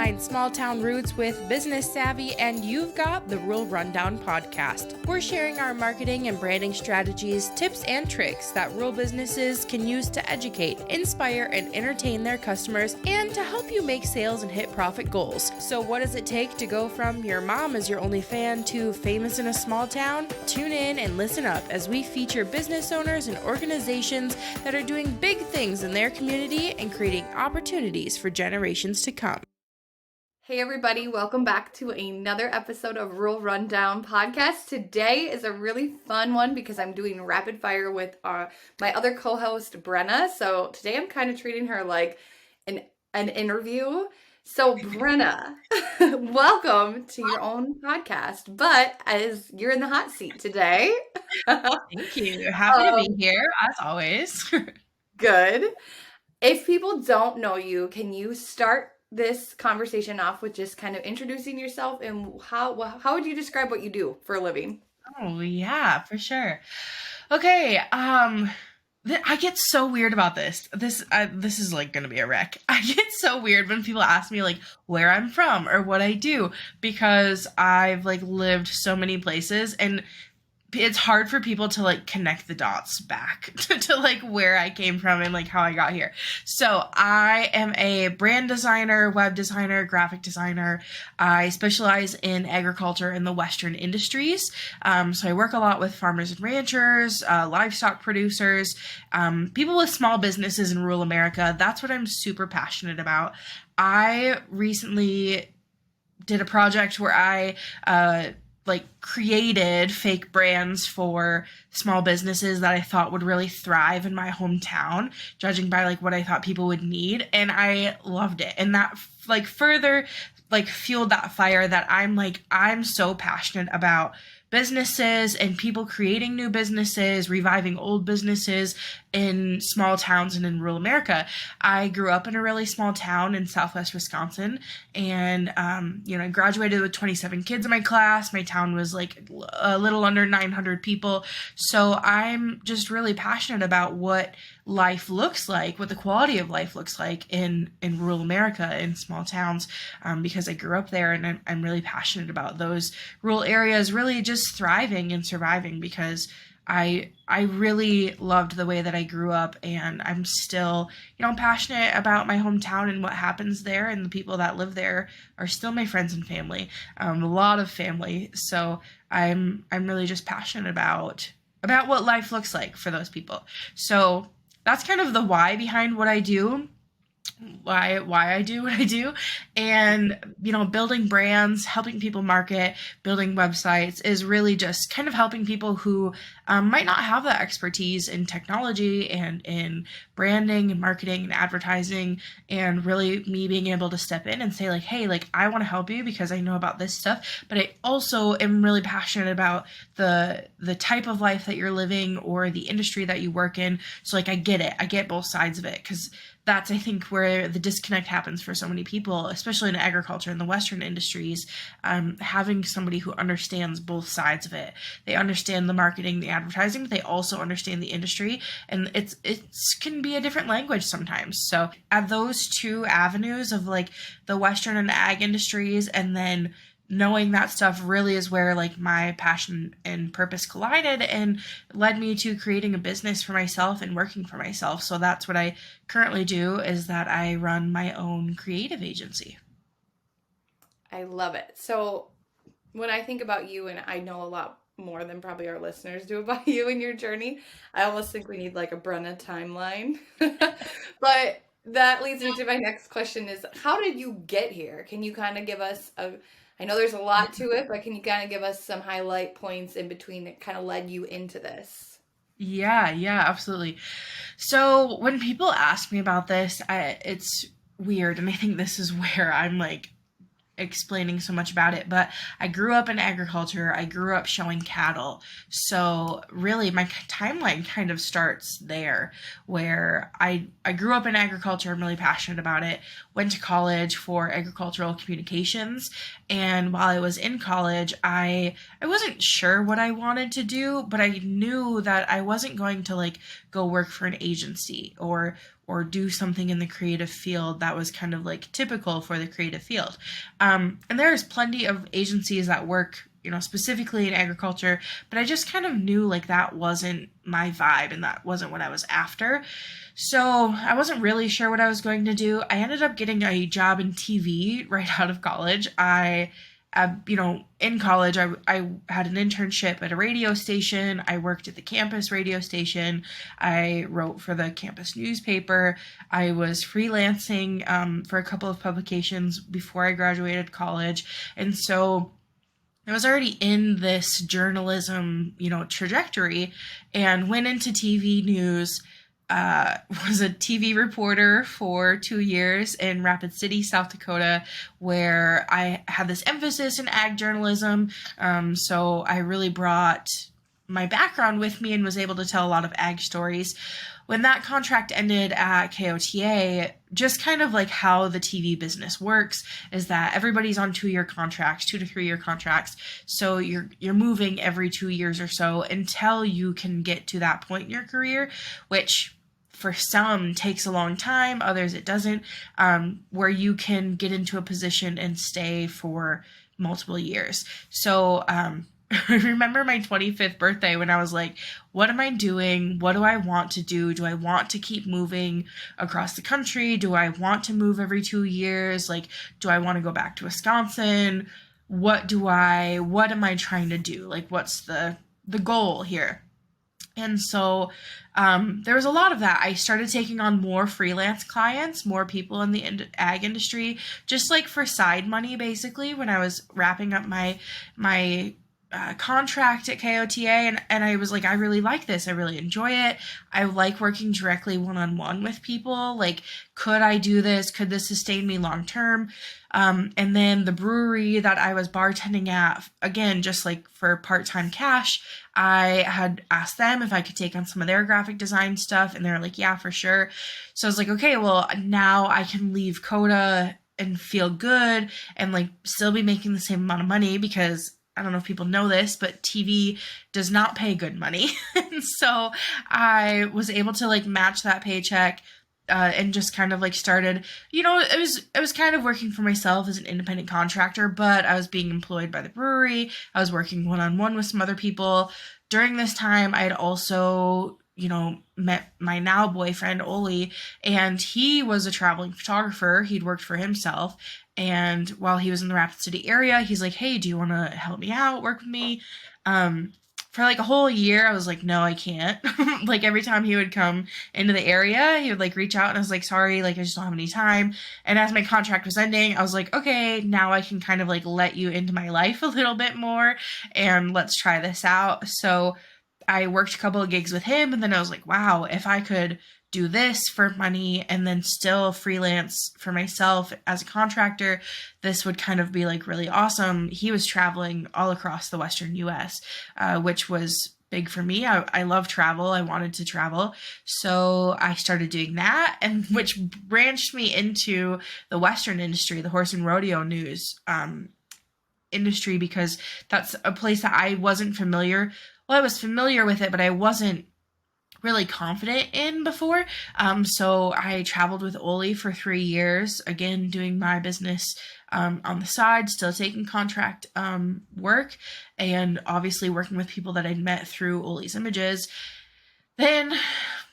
combine small town roots with business savvy, and you've got the Rural Rundown Podcast. We're sharing our marketing and branding strategies, tips, and tricks that rural businesses can use to educate, inspire, and entertain their customers, and to help you make sales and hit profit goals. So what does it take to go from your mom is your only fan to famous in a small town? Tune in and listen up as we feature business owners and organizations that are doing big things in their community and creating opportunities for generations to come. Hey everybody, welcome back to another episode of Rural Rundown Podcast. Today is a really fun one because I'm doing rapid fire with my other co-host Brenna. So today I'm kind of treating her like an interview. So Brenna, welcome to your own podcast, but as you're in the hot seat today. Thank you. Happy to be here, as always. Good. If people don't know you, can you start this conversation off with just kind of introducing yourself and how would you describe what you do for a living? Oh, yeah, for sure. Okay, I get so weird about this. This is like going to be a wreck. I get so weird when people ask me like where I'm from or what I do because I've like lived so many places and it's hard for people to like connect the dots back to like where I came from and like how I got here. So I am a brand designer, web designer, graphic designer. I specialize in agriculture and the Western industries. So I work a lot with farmers and ranchers, livestock producers, people with small businesses in rural America. That's what I'm super passionate about. I recently did a project where I created fake brands for small businesses that I thought would really thrive in my hometown, judging by like what I thought people would need. And I loved it. And that like further like fueled that fire that I'm so passionate about businesses and people creating new businesses, reviving old businesses in small towns and in rural America. I grew up in a really small town in Southwest Wisconsin and, I graduated with 27 kids in my class. My town was like a little under 900 people. So I'm just really passionate about what life looks like, what the quality of life looks like in rural America, in small towns, because I grew up there and I'm really passionate about those rural areas really just thriving and surviving because I really loved the way that I grew up and I'm still, passionate about my hometown and what happens there and the people that live there are still my friends and family, a lot of family. So I'm really just passionate about what life looks like for those people. So that's kind of the why behind what I do, why I do what I do. And, building brands, helping people market, building websites is really just kind of helping people who might not have that expertise in technology and in branding and marketing and advertising, and really me being able to step in and say like, hey, like I want to help you because I know about this stuff, but I also am really passionate about the type of life that you're living or the industry that you work in. So like I get it. I get both sides of it because that's, I think, where the disconnect happens for so many people, especially in agriculture and the Western industries, having somebody who understands both sides of it. They understand the marketing, the advertising, but they also understand the industry, and it can be a different language sometimes. So at those two avenues of like the Western and ag industries, and then knowing that stuff really is where like my passion and purpose collided and led me to creating a business for myself and working for myself. So that's what I currently do, is that I run my own creative agency. I love it. So when I think about you, and I know a lot more than probably our listeners do about you and your journey, I almost think we need like a Brenna timeline. But that leads me to my next question is, how did you get here? Can you kind of give us I know there's a lot to it, but can you kind of give us some highlight points in between that kind of led you into this? Yeah, absolutely. So when people ask me about this, it's weird. And I think this is where I'm like explaining so much about it, but I grew up in agriculture. I grew up showing cattle. So really my timeline kind of starts there, where I grew up in agriculture. I'm really passionate about it. went to college for agricultural communications. And while I was in college, I wasn't sure what I wanted to do, but I knew that I wasn't going to like go work for an agency or do something in the creative field that was kind of like typical for the creative field. And there's plenty of agencies that work, specifically in agriculture, but I just kind of knew like that wasn't my vibe and that wasn't what I was after. So I wasn't really sure what I was going to do. I ended up getting a job in TV right out of college. In college, I had an internship at a radio station. I worked at the campus radio station. I wrote for the campus newspaper. I was freelancing for a couple of publications before I graduated college. And so I was already in this journalism, trajectory, and went into TV news. Was a TV reporter for 2 years in Rapid City, South Dakota, where I had this emphasis in ag journalism. So I really brought my background with me and was able to tell a lot of ag stories. When that contract ended at KOTA, just kind of like how the TV business works is that everybody's on 2-year contracts, 2 to 3 year contracts. So you're moving every 2 years or so until you can get to that point in your career, which for some takes a long time, others it doesn't, where you can get into a position and stay for multiple years. So I remember my 25th birthday when I was like, what am I doing? What do I want to do? Do I want to keep moving across the country? Do I want to move every 2 years? Like, do I want to go back to Wisconsin? What am I trying to do? Like, what's the goal here? And so there was a lot of that. I started taking on more freelance clients, more people in the ag industry, just like for side money, basically, when I was wrapping up my contract at KOTA, and I was like, I really like this. I really enjoy it. I like working directly one-on-one with people. Like, could I do this? Could this sustain me long term? And then the brewery that I was bartending at, again, just like for part-time cash, I had asked them if I could take on some of their graphic design stuff, and they're like, yeah, for sure. So I was like, okay, well, now I can leave Coda and feel good and like still be making the same amount of money, because I don't know if people know this, but TV does not pay good money. And so I was able to like match that paycheck and just kind of like started, it was kind of working for myself as an independent contractor, but I was being employed by the brewery. I was working one-on-one with some other people. During this time, I had also, met my now boyfriend, Oli, and he was a traveling photographer. He'd worked for himself. And while he was in the Rapid City area, he's like, hey, do you want to help me out, work with me? For like a whole year, I was like, no, I can't. Like every time he would come into the area, he would like reach out and I was like, sorry, like I just don't have any time. And as my contract was ending, I was like, okay, now I can kind of like let you into my life a little bit more and let's try this out. So I worked a couple of gigs with him, and then I was like, wow, if I could do this for money and then still freelance for myself as a contractor, this would kind of be like really awesome. He was traveling all across the Western US, which was big for me. I love travel. I wanted to travel. So I started doing that, and which branched me into the Western industry, the horse and rodeo news industry, because that's a place that I wasn't familiar. Well, I was familiar with it, but I wasn't really confident in before. So I traveled with Oli for 3 years, again, doing my business on the side, still taking contract work, and obviously working with people that I'd met through Oli's Images. Then,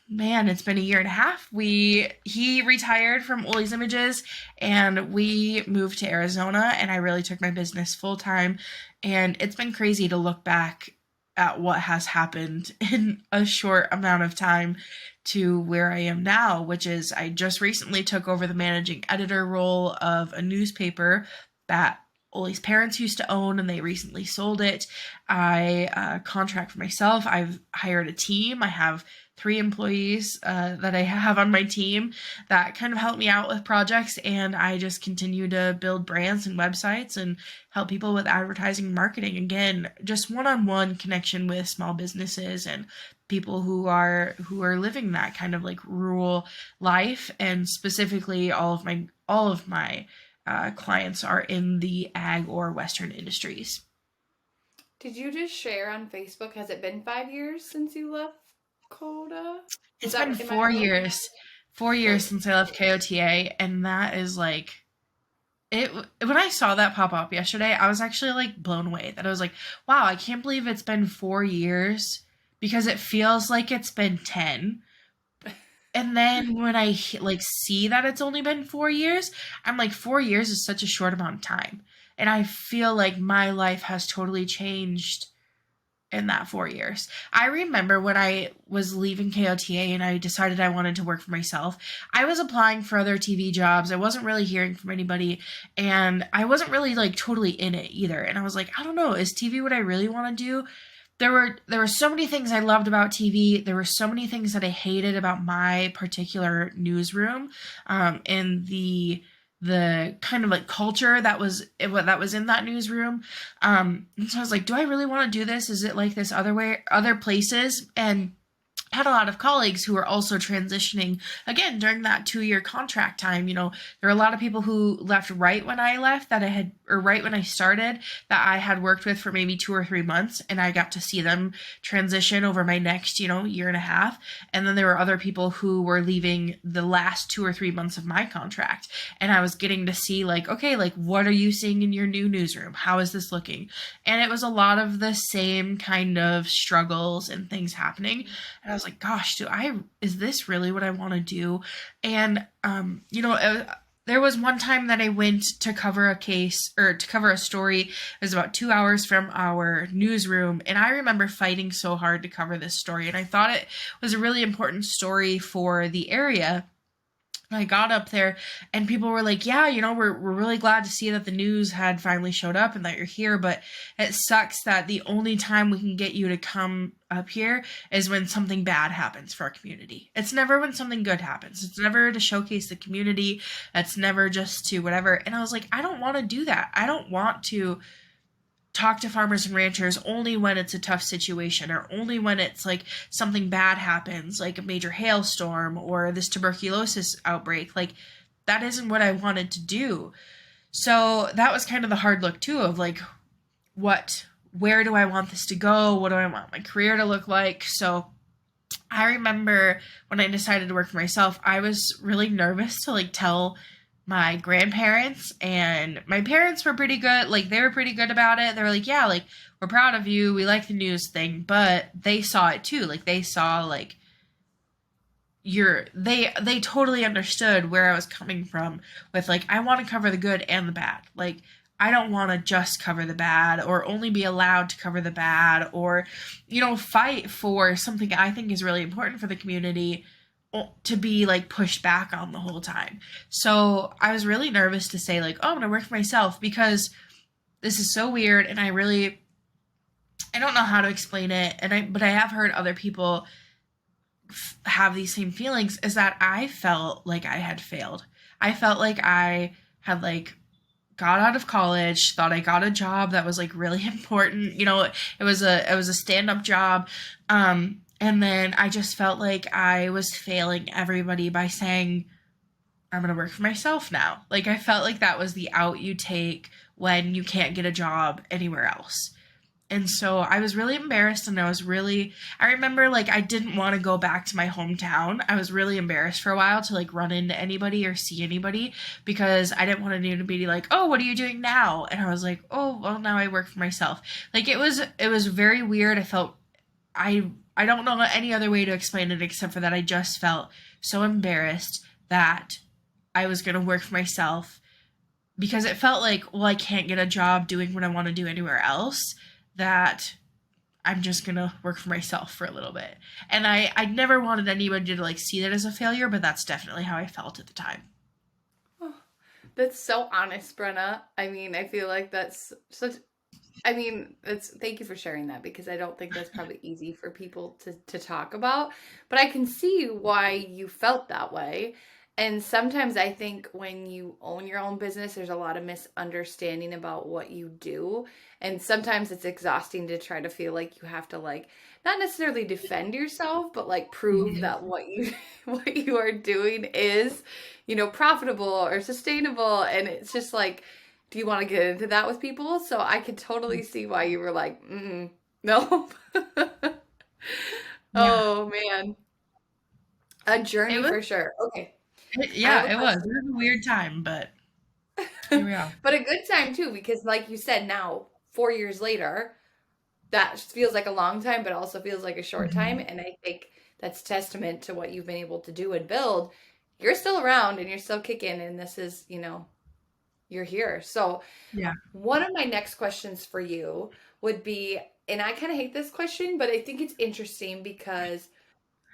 man, it's been a year and a half. He retired from Oli's Images, and we moved to Arizona, and I really took my business full time. And it's been crazy to look back at what has happened in a short amount of time to where I am now, which is I just recently took over the managing editor role of a newspaper that Oli's parents used to own, and they recently sold it. I contract for myself. I've hired a team. I have 3 employees that I have on my team that kind of help me out with projects, and I just continue to build brands and websites and help people with advertising and marketing. Again, just one-on-one connection with small businesses and people who are living that kind of like rural life, and specifically all of my clients are in the ag or Western industries. Did you just share on Facebook, has it been 5 years since you left Coda? It's been 4 years. 4 years since I left KOTA, and that is like it. When I saw that pop up yesterday, I was actually like blown away. That I was like, wow, I can't believe it's been 4 years, because it feels like it's been 10. And then when I like see that it's only been 4 years, I'm like, 4 years is such a short amount of time. And I feel like my life has totally changed in that 4 years. I remember when I was leaving KOTA and I decided I wanted to work for myself, I was applying for other TV jobs. I wasn't really hearing from anybody, and I wasn't really like totally in it either. And I was like, I don't know, is TV what I really want to do? There were so many things I loved about TV. There were so many things that I hated about my particular newsroom, and the kind of like culture that was in that newsroom. And so I was like, do I really want to do this? Is it like this other places? And I had a lot of colleagues who were also transitioning again during that 2-year contract time. You know, there were a lot of people who left right when I left right when I started, that I had worked with for maybe 2 or 3 months, and I got to see them transition over my next, year and a half. And then there were other people who were leaving the last 2 or 3 months of my contract, and I was getting to see like, okay, like what are you seeing in your new newsroom? How is this looking? And it was a lot of the same kind of struggles and things happening. And I was like, gosh, is this really what I want to do? And, there was one time that I went to cover a story. It was about 2 hours from our newsroom. And I remember fighting so hard to cover this story. And I thought it was a really important story for the area. I got up there and people were like, yeah, we're really glad to see that the news had finally showed up and that you're here, but it sucks that the only time we can get you to come up here is when something bad happens for our community. It's never when something good happens. It's never to showcase the community. It's never just to whatever. And I was like, I don't want to do that. I don't want to talk to farmers and ranchers only when it's a tough situation, or only when it's like something bad happens, like a major hailstorm or this tuberculosis outbreak. Like, that isn't what I wanted to do. So that was kind of the hard look too, of like, where do I want this to go? What do I want my career to look like? So I remember when I decided to work for myself, I was really nervous to like tell my grandparents, and my parents were pretty good. Like, they were pretty good about it. They were like, yeah, like, we're proud of you. We like the news thing, but they saw it too. Like, they saw like they totally understood where I was coming from with like, I want to cover the good and the bad. Like, I don't want to just cover the bad, or only be allowed to cover the bad, or, fight for something I think is really important for the community to be like pushed back on the whole time. So I was really nervous to say like, oh, I'm going to work for myself, because this is so weird. And I don't know how to explain it. But I have heard other people have these same feelings, is that I felt like I had failed. I felt like I had like got out of college, thought I got a job that was like really important. It was a stand-up job. And then I just felt like I was failing everybody by saying, I'm going to work for myself now. Like, I felt like that was the out you take when you can't get a job anywhere else. And so I was really embarrassed, and I remember like I didn't want to go back to my hometown. I was really embarrassed for a while to like run into anybody or see anybody, because I didn't want anyone to be like, oh, what are you doing now? And I was like, oh, well, now I work for myself. Like, it was very weird. I felt, I don't know any other way to explain it except for that I just felt so embarrassed that I was going to work for myself, because it felt like, well, I can't get a job doing what I want to do anywhere else, that I'm just going to work for myself for a little bit. And I never wanted anybody to like see that as a failure, but that's definitely how I felt at the time. Oh, that's so honest, Brenna. I mean, I feel like that's such... thank you for sharing that, because I don't think that's probably easy for people to talk about, but I can see why you felt that way. And sometimes I think when you own your own business, there's a lot of misunderstanding about what you do. And sometimes it's exhausting to try to feel like you have to like not necessarily defend yourself, but like prove that what you what you are doing is, profitable or sustainable. And it's just like, do you want to get into that with people? So I could totally see why you were like, no. Yeah. Oh man. A journey for sure. Okay. Yeah, it was. It was a weird time, but here we are. But a good time too, because like you said, now 4 years later, that feels like a long time, but also feels like a short time. And I think that's testament to what you've been able to do and build. You're still around and you're still kicking, and this is, you're here. So Yeah. one of my next questions for you would be, and I kind of hate this question, but I think it's interesting because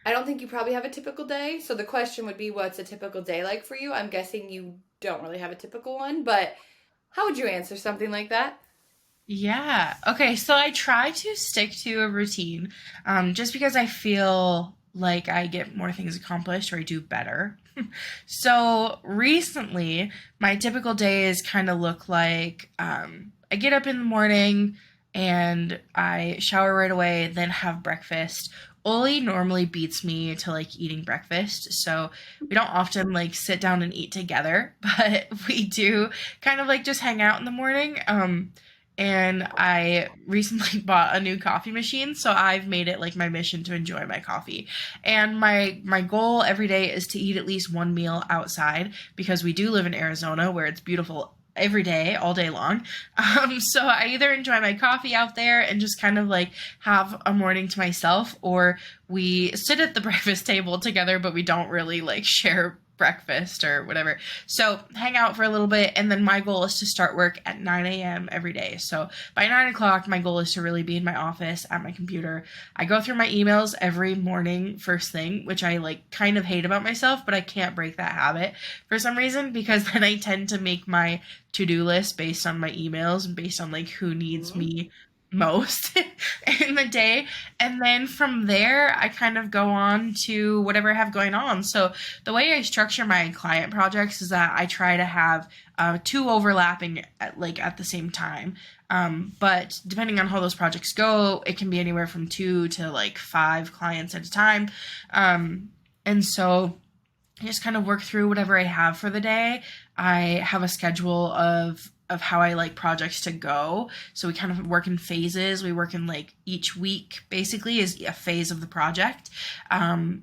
I don't think you probably have a typical day. So the question would be, what's a typical day like for you? I'm guessing you don't really have a typical one, but how would you answer something like that? Yeah. Okay, so I try to stick to a routine, just because I feel like I get more things accomplished or I do better. So recently, my typical days kind of look like I get up in the morning and I shower right away, then have breakfast. Oli normally beats me to like eating breakfast, so we don't often like sit down and eat together, but we do kind of like just hang out in the morning. And I recently bought a new coffee machine, so I've made it like my mission to enjoy my coffee. And my goal every day is to eat at least one meal outside, because we do live in Arizona where it's beautiful every day, all day long. So I either enjoy my coffee out there and just kind of like have a morning to myself, or we sit at the breakfast table together, but we don't really like share breakfast or whatever. So hang out for a little bit, and then my goal is to start work at 9 a.m. every day. So by 9 o'clock, my goal is to really be in my office at my computer. I go through my emails every morning first thing, which I like kind of hate about myself, but I can't break that habit for some reason, because then I tend to make my to-do list based on my emails and based on like who needs me most in the day. And then from there, I kind of go on to whatever I have going on. So the way I structure my client projects is that I try to have two overlapping at the same time. But depending on how those projects go, it can be anywhere from 2 to like 5 clients at a time. And so I just kind of work through whatever I have for the day. I have a schedule of how I like projects to go. So we kind of work in phases. We work in like each week basically is a phase of the project.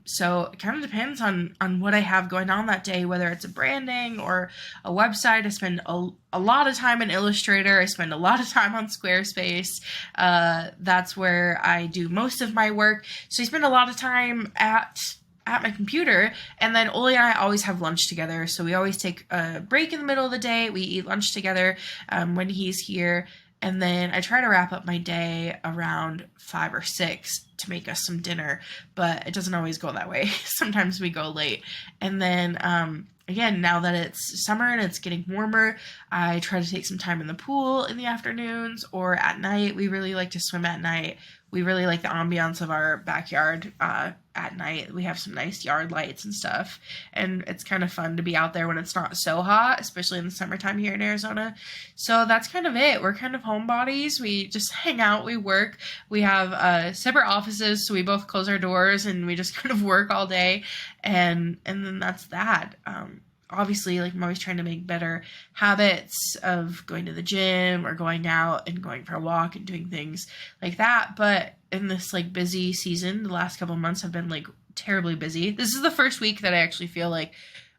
So it kind of depends on what I have going on that day, whether it's a branding or a website. I spend a lot of time in Illustrator. I spend a lot of time on Squarespace. That's where I do most of my work. So I spend a lot of time at my computer, and then Oli and I always have lunch together. So we always take a break in the middle of the day. We eat lunch together when he's here, and then I try to wrap up my day around 5 or 6 to make us some dinner, but it doesn't always go that way. Sometimes we go late. And then again, now that it's summer and it's getting warmer, I try to take some time in the pool in the afternoons or at night. We really like to swim at night. We really like the ambiance of our backyard at night. We have some nice yard lights and stuff, and it's kind of fun to be out there when it's not so hot, especially in the summertime here in Arizona. So that's kind of it. We're kind of homebodies. We just hang out, we work. We have separate offices, so we both close our doors and we just kind of work all day, and then that's that. Obviously, like I'm always trying to make better habits of going to the gym or going out and going for a walk and doing things like that. But in this like busy season, the last couple of months have been like terribly busy. This is the first week that I actually feel like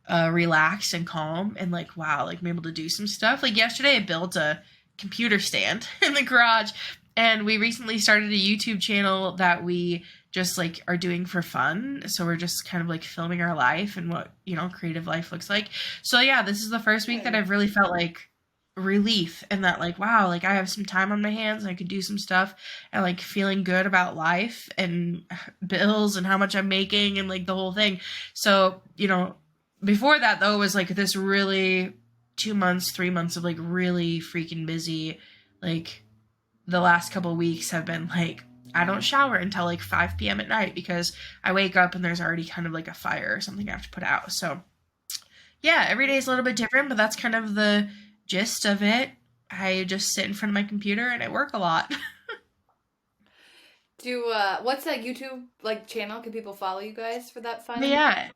relaxed and calm and like, wow, like I'm able to do some stuff. Like yesterday I built a computer stand in the garage, and we recently started a YouTube channel that we just like are doing for fun. So we're just kind of like filming our life and what, creative life looks like. So yeah, this is the first week that I've really felt like relief, and that like, wow, like I have some time on my hands and I could do some stuff, and like feeling good about life and bills and how much I'm making and like the whole thing. So, before that though, was like this really 2 months, 3 months of like really freaking busy. Like the last couple of weeks have been like, I don't shower until like 5 p.m. at night because I wake up and there's already kind of like a fire or something I have to put out. So Yeah, every day is a little bit different, but that's kind of the gist of it. I just sit in front of my computer and I work a lot. What's that YouTube like channel? Can people follow you guys for that But fun? yeah,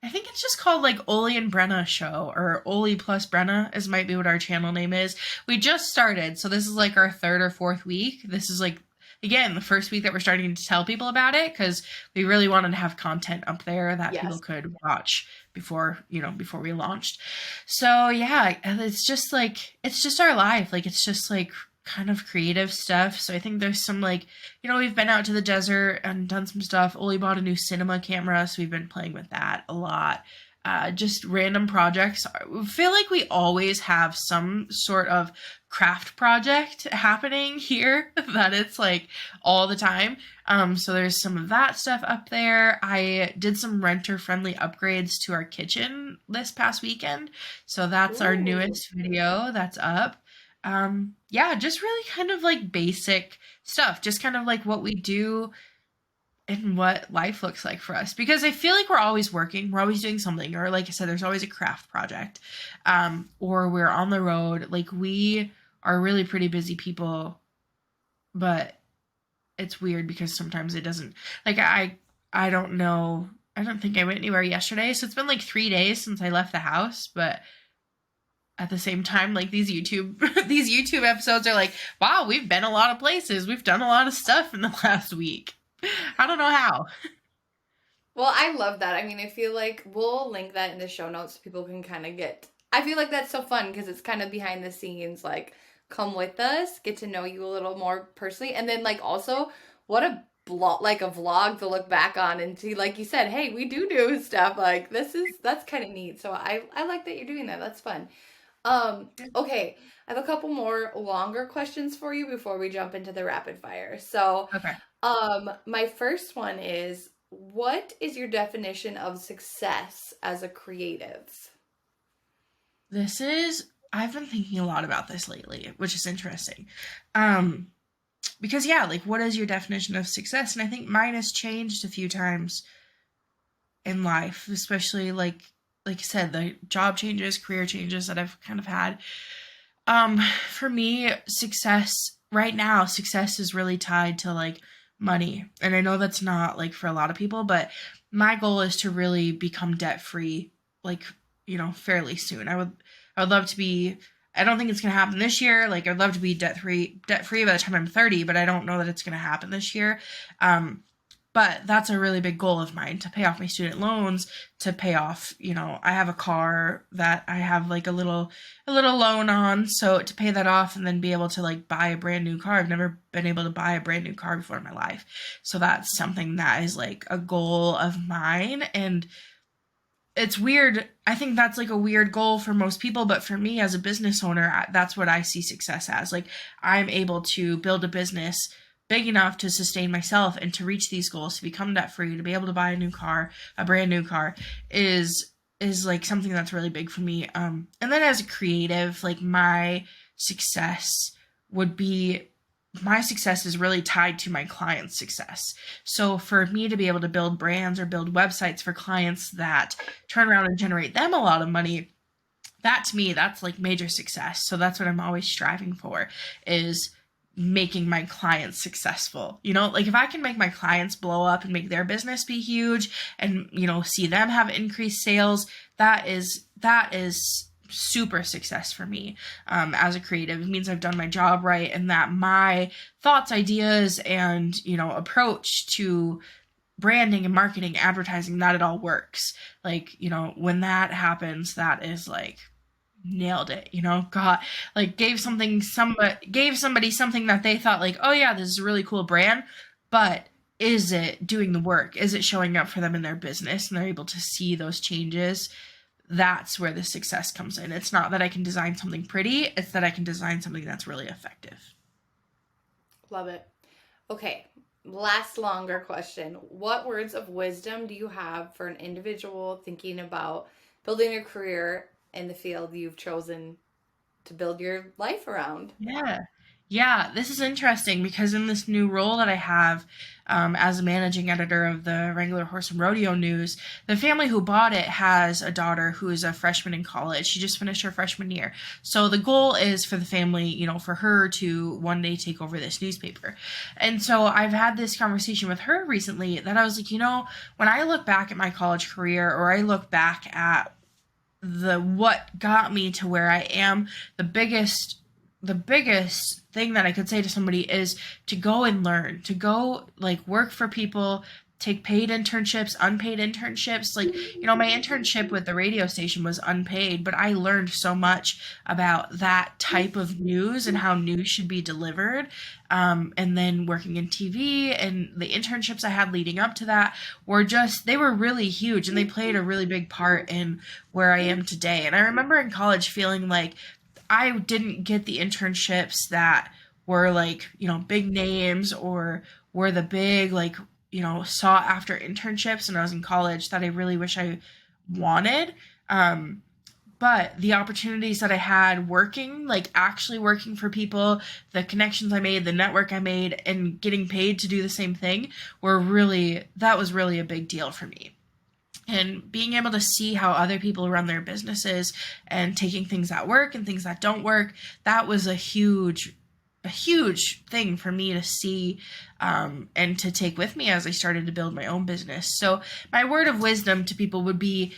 I think it's just called like Oli and Brenna Show, or Oli plus Brenna is might be what our channel name is. We just started, so this is like our third or fourth week. This is like, again, the first week that we're starting to tell people about it, because we really wanted to have content up there that people Yes. could watch before, before we launched. So yeah, and it's just our life. Like, it's just like kind of creative stuff. So I think there's some like, we've been out to the desert and done some stuff. Oli bought a new cinema camera, so we've been playing with that a lot. Just random projects. I feel like we always have some sort of craft project happening here that it's like all the time. So there's some of that stuff up there. I did some renter-friendly upgrades to our kitchen this past weekend. So that's our Ooh. newest video that's up. Yeah, just really kind of like basic stuff, just kind of like what we do and what life looks like for us, because I feel like we're always working, we're always doing something, or like I said, there's always a craft project, or we're on the road. Like, we are really pretty busy people, but it's weird because sometimes it doesn't, like, I don't know, I don't think I went anywhere yesterday, so it's been like 3 days since I left the house. But at the same time, like, these YouTube episodes are like, wow, we've been a lot of places, we've done a lot of stuff in the last week. I don't know how. Well, I love that. I mean, I feel like we'll link that in the show notes so people can kind of I feel like that's so fun because it's kind of behind the scenes, like, come with us, get to know you a little more personally. And then, like, also, what a vlog to look back on and see, like you said, hey, we do stuff. Like, that's kind of neat. So I like that you're doing that. That's fun. Okay. I have a couple more longer questions for you before we jump into the rapid fire. So, Okay. my first one is, what is your definition of success as a creative? I've been thinking a lot about this lately, which is interesting. Because yeah, like, what is your definition of success? And I think mine has changed a few times in life, especially like I said, the job changes, career changes that I've kind of had. For me, right now, success is really tied to like money. And I know that's not like for a lot of people, but my goal is to really become debt free, like, fairly soon. I would love to be, I don't think it's going to happen this year. Like, I'd love to be debt free by the time I'm 30, but I don't know that it's going to happen this year. But that's a really big goal of mine, to pay off my student loans, to pay off, I have a car that I have like a little loan on. So to pay that off and then be able to like buy a brand new car. I've never been able to buy a brand new car before in my life. So that's something that is like a goal of mine. And it's weird. I think that's like a weird goal for most people, but for me as a business owner, that's what I see success as. Like, I'm able to build a business big enough to sustain myself and to reach these goals, to become debt free, to be able to buy a brand new car is like something that's really big for me. And then as a creative, like, my success is really tied to my client's success. So for me to be able to build brands or build websites for clients that turn around and generate them a lot of money, that to me, that's like major success. So that's what I'm always striving for, is making my clients successful. Like, if I can make my clients blow up and make their business be huge and, see them have increased sales, that is super success for me. As a creative, it means I've done my job right, and that my thoughts, ideas, and, approach to branding and marketing, advertising, that it all works. Like, when that happens, that is like, nailed it, got, like, gave somebody something that they thought like, oh yeah, this is a really cool brand, but is it doing the work? Is it showing up for them in their business and they're able to see those changes? That's where the success comes in. It's not that I can design something pretty, it's that I can design something that's really effective. Love it. Okay, last longer question. What words of wisdom do you have for an individual thinking about building a career in the field you've chosen to build your life around? Yeah. Yeah, this is interesting because in this new role that I have as a managing editor of the Wrangler Horse and Rodeo News, the family who bought it has a daughter who is a freshman in college. She just finished her freshman year. So the goal is for the family, for her to one day take over this newspaper. And so I've had this conversation with her recently that I was like, when I look back at my college career, or I look back at what got me to where I am, the biggest thing that I could say to somebody is to go and learn, to go work for people, take paid internships, unpaid internships. My internship with the radio station was unpaid, but I learned so much about that type of news and how news should be delivered. And then working in TV, and the internships I had leading up to that they were really huge, and they played a really big part in where I am today. And I remember in college feeling like I didn't get the internships that were big names, or were the big, sought after internships when I was in college that I really wish I wanted. But the opportunities that I had working, actually working for people, the connections I made, the network I made, and getting paid to do the same thing that was really a big deal for me. And being able to see how other people run their businesses and taking things that work and things that don't work, that was a huge thing for me to see and to take with me as I started to build my own business. So my word of wisdom to people would be,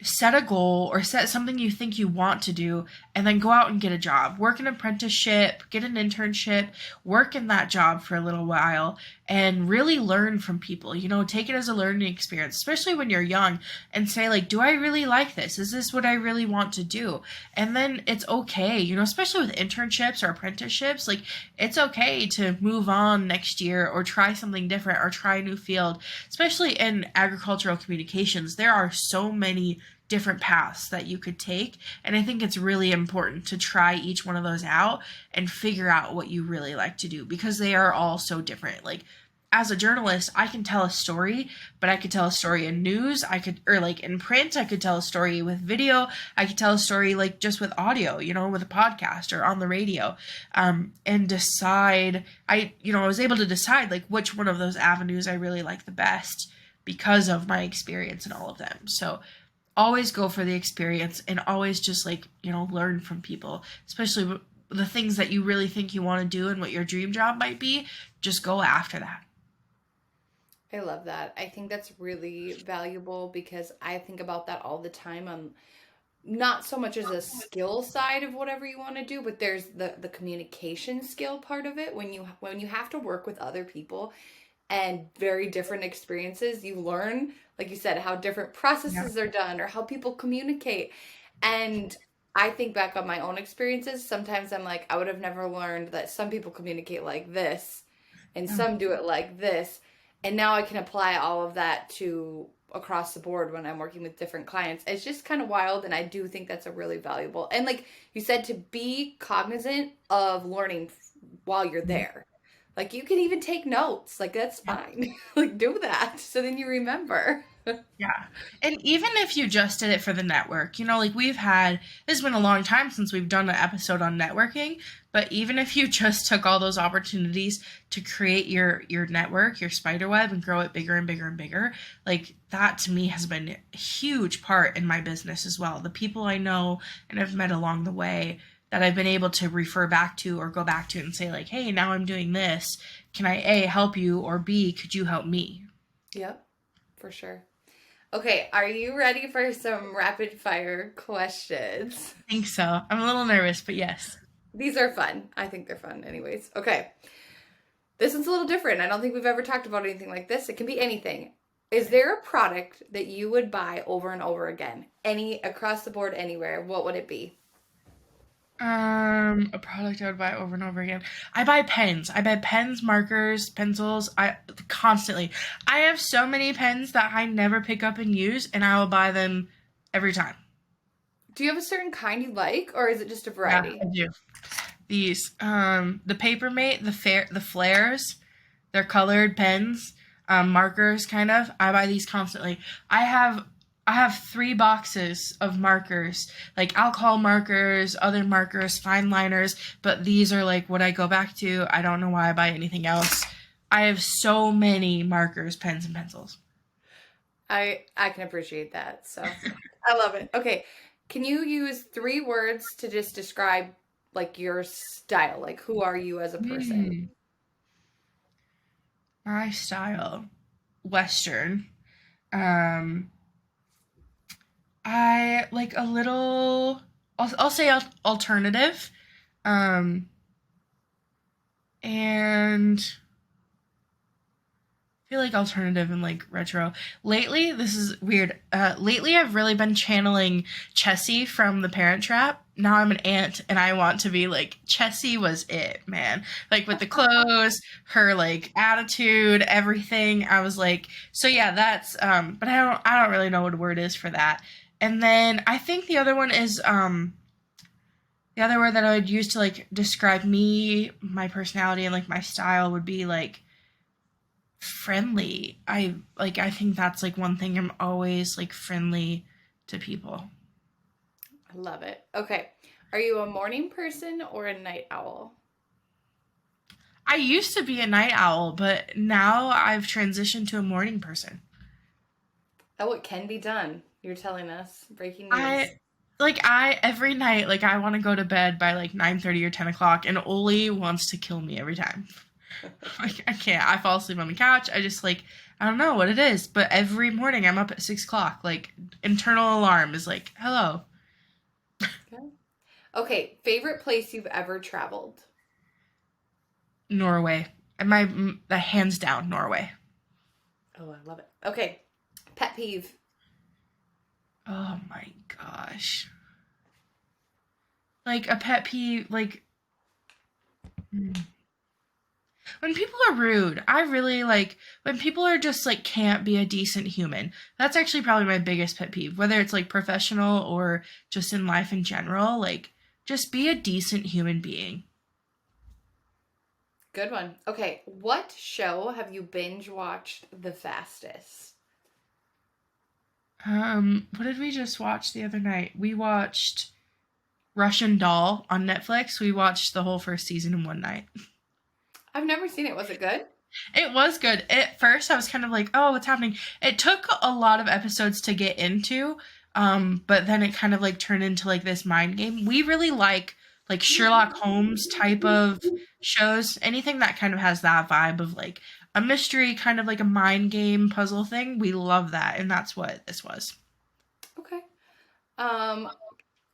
set a goal or set something you think you want to do, and then go out and get a job, work an apprenticeship, get an internship, work in that job for a little while, and really learn from people. Take it as a learning experience, especially when you're young, and say, do I really like this? Is this what I really want to do? And then it's okay, especially with internships or apprenticeships, it's okay to move on next year or try something different or try a new field. Especially in agricultural communications, there are so many different paths that you could take, and I think it's really important to try each one of those out and figure out what you really like to do, because they are all so different. As a journalist, I can tell a story, but I could tell a story in news, in print, I could tell a story with video, I could tell a story just with audio, with a podcast or on the radio, and decide, I was able to decide which one of those avenues I really like the best because of my experience in all of them. So always go for the experience, and always just learn from people, especially the things that you really think you want to do and what your dream job might be. Just go after that. I love that. I think that's really valuable, because I think about that all the time on not so much as a skill side of whatever you want to do, but there's the communication skill part of it. When you have to work with other people and very different experiences, you learn, like you said, how different processes are done, or how people communicate. And I think back on my own experiences. Sometimes I'm like, I would have never learned that some people communicate like this and some do it like this. And now I can apply all of that to across the board when I'm working with different clients. It's just kind of wild. And I do think that's a really valuable, and like you said, to be cognizant of learning while you're there. You can even take notes. That's fine. Do that. So then you remember. Yeah. And even if you just did it for the network, this has been a long time since we've done an episode on networking, but even if you just took all those opportunities to create your network, your spider web, and grow it bigger and bigger and bigger, that to me has been a huge part in my business as well. The people I know and have met along the way that I've been able to refer back to or go back to and say hey, now I'm doing this. Can I A, help you, or B, could you help me? Yep, for sure. Okay, are you ready for some rapid fire questions? I think so. I'm a little nervous, but yes. These are fun. I think they're fun anyways. Okay. This one's a little different. I don't think we've ever talked about anything like this. It can be anything. Is there a product that you would buy over and over again? Across the board, anywhere? What would it be? A product I would buy over and over again. I buy pens. Markers, pencils. Constantly. I have so many pens that I never pick up and use, and I will buy them every time. Do you have a certain kind you like, or is it just a variety? Yeah, I do. These, the Papermate, the flares, they're colored pens, markers, kind of. I buy these constantly. I have I have 3 boxes of markers, like alcohol markers, other markers, fine liners, but these are like what I go back to. I don't know why I buy anything else. I have so many markers, pens, and pencils. I can appreciate that. So I love it. Okay. Can you use 3 words to just describe like your style? Like who are you as a person? My style, Western. I like a little. I'll say alternative, and I feel like alternative and like retro. Lately, this is weird. Lately, I've really been channeling Chessie from The Parent Trap. Now I'm an aunt, and I want to be like Chessie was it, man. Like with the clothes, her like attitude, everything. I was like, so yeah, that's. But I don't really know what a word is for that. And then I think the other one is the other word that I would use to like describe me, my personality, and like my style would be like friendly. I think that's like one thing. I'm always like friendly to people. I love it. Okay. Are you a morning person or a night owl? I used to be a night owl, but now I've transitioned to a morning person. Oh, it can be done. You're telling us. Breaking news. Every night, like I want to go to bed by like 9:30 or 10 o'clock, and Oli wants to kill me every time. Like, I can't. I fall asleep on the couch. I just like, I don't know what it is, but every morning I'm up at 6 o'clock. Like, internal alarm is like, hello. Okay. Favorite place you've ever traveled? Norway. And the hands down, Norway. Oh, I love it. Okay. Pet peeve. Oh my gosh. Like, a pet peeve, like, when people are rude. I really like when people are just like can't be a decent human. That's actually probably my biggest pet peeve, whether it's like professional or just in life in general. Like, just be a decent human being. Good one. Okay. What show have you binge watched the fastest? What did we just watch the other night? We watched Russian Doll on Netflix. We watched the whole first season in one night. I've never seen it. Was it good? It was good. At first, I was kind of like, oh, what's happening? It took a lot of episodes to get into, but then it kind of like turned into like this mind game. We really like Sherlock Holmes type of shows. Anything that kind of has that vibe of like a mystery, kind of like a mind game puzzle thing. We love that, and that's what this was. Okay.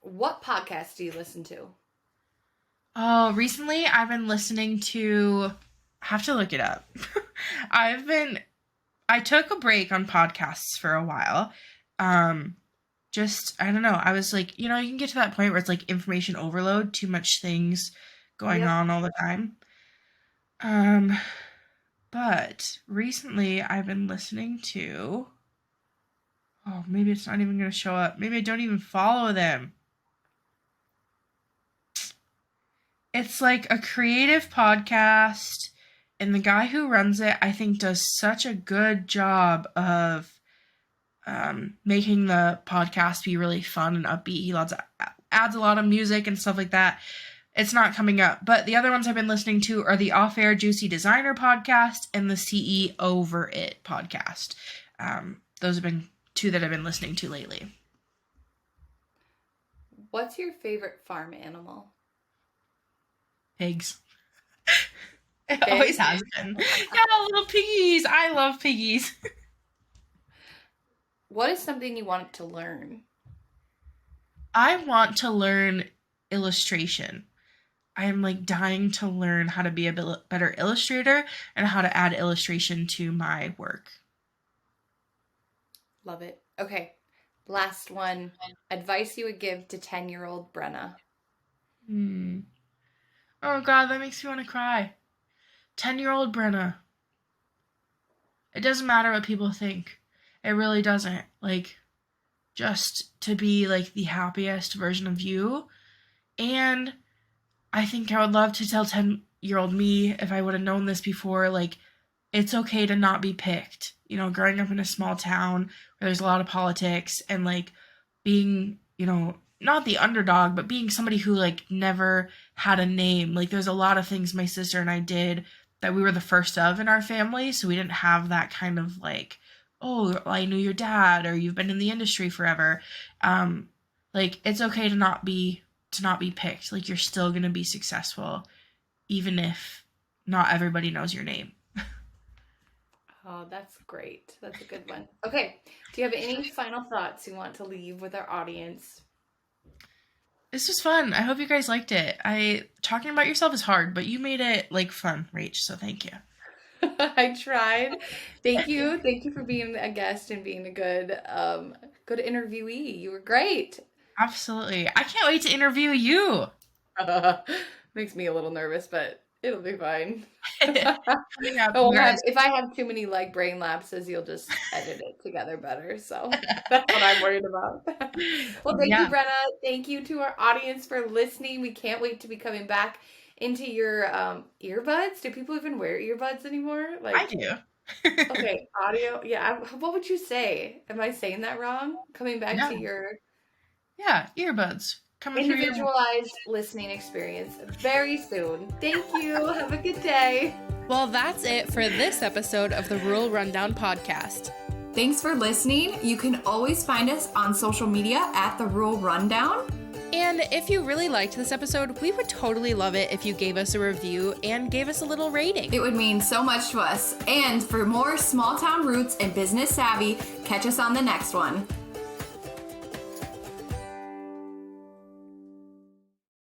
What podcast do you listen to? Oh, recently I've been listening to, I have to look it up. I took a break on podcasts for a while. I don't know. I was like, you can get to that point where it's like information overload, too much things going on all the time. But recently I've been listening to, oh, maybe it's not even going to show up. Maybe I don't even follow them. It's like a creative podcast, and the guy who runs it, I think, does such a good job of making the podcast be really fun and upbeat. He adds a lot of music and stuff like that. It's not coming up. But the other ones I've been listening to are the Off Air Juicy Designer podcast and the CE Over It podcast. Those have been 2 that I've been listening to lately. What's your favorite farm animal? Pigs. It always has been. Yeah, little piggies. I love piggies. What is something you want to learn? I want to learn illustration. I am like dying to learn how to be a better illustrator and how to add illustration to my work. Love it. Okay. Last one. Advice you would give to 10-year-old Brenna. Oh God, that makes me want to cry. 10-year-old Brenna. It doesn't matter what people think. It really doesn't. Like, just to be like the happiest version of you. And I think I would love to tell 10-year-old me, if I would have known this before, like, it's okay to not be picked. You know, growing up in a small town where there's a lot of politics and like being, you know, not the underdog, but being somebody who like never had a name. Like there's a lot of things my sister and I did that we were the first of in our family. So we didn't have that kind of like, oh, I knew your dad or you've been in the industry forever. Like it's okay to not be picked. Like you're still going to be successful even if not everybody knows your name. Oh, that's great. That's a good one. Okay. Do you have any final thoughts you want to leave with our audience? This was fun. I hope you guys liked it. Talking about yourself is hard, but you made it like fun, Rach. So thank you. I tried. Thank you. Thank you for being a guest and being a good interviewee. You were great. Absolutely. I can't wait to interview you. Makes me a little nervous, but it'll be fine. Oh, if I have too many like brain lapses, you'll just edit it together better. So that's what I'm worried about. Well, thank you, Brenna. Thank you to our audience for listening. We can't wait to be coming back into your earbuds. Do people even wear earbuds anymore? Like I do. Okay, audio. Yeah. What would you say? Am I saying that wrong? Coming back to your earbuds. Individualized listening experience very soon. Thank you. Have a good day. Well, that's it for this episode of the Rural Rundown Podcast. Thanks for listening. You can always find us on social media at The Rural Rundown. And if you really liked this episode, we would totally love it if you gave us a review and gave us a little rating. It would mean so much to us. And for more small town roots and business savvy, catch us on the next one.